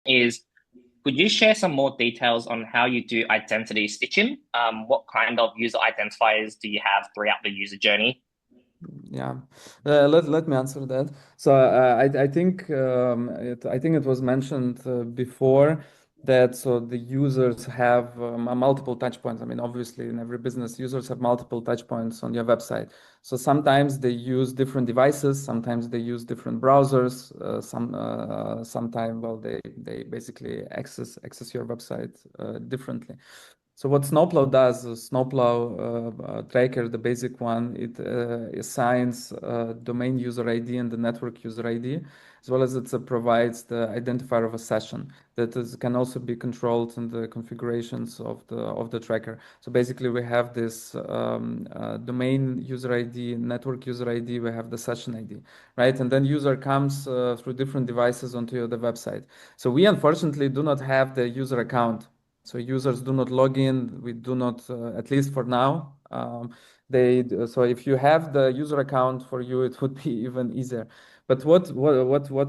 is, could you share some more details on how you do identity stitching? What kind of user identifiers do you have throughout the user journey? Yeah, let me answer that. So I think it was mentioned before that so the users have multiple touch points. I mean, obviously, in every business, users have multiple touch points on your website. So sometimes they use different devices, sometimes they use different browsers. Sometimes well they basically access your website differently. So what Snowplow does, Snowplow tracker, the basic one, it assigns domain user ID and the network user ID, as well as it provides the identifier of a session that can also be controlled in the configurations of the tracker. So basically, we have this domain user ID, network user ID, we have the session ID, right? And then user comes through different devices onto the website. So we unfortunately do not have the user account, so users do not log in. We do not, at least for now. So if you have the user account for you, it would be even easier. But what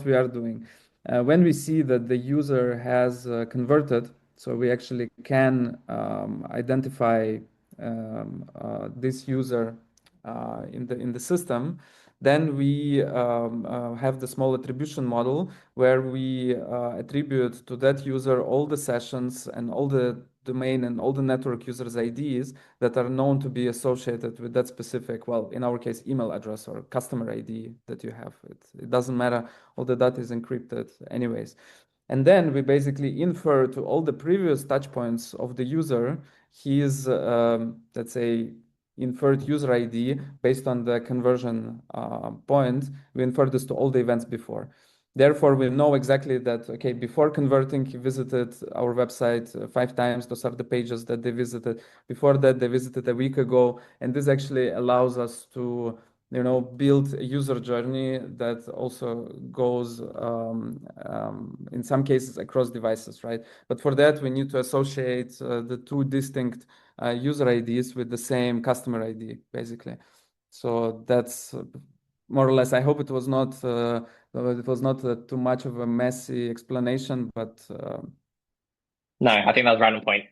we are doing when we see that the user has converted, so we actually can identify this user in the system. Then we have the small attribution model where we attribute to that user all the sessions and all the domain and all the network users IDs that are known to be associated with that specific, well, in our case, email address or customer ID that you have. It doesn't matter. All the data is encrypted anyways. And then we basically infer to all the previous touch points of the user his, let's say, inferred user ID based on the conversion point. We infer this to all the events before. Therefore, we know exactly that, okay, before converting, he visited our website 5 times. Those are the pages that they visited. Before that, they visited a week ago. And this actually allows us to, build a user journey that also goes, in some cases, across devices, right? But for that, we need to associate the two distinct user IDs with the same customer ID, basically. So that's more or less. I hope it was not too much of a messy explanation, but No, I think that was right on point.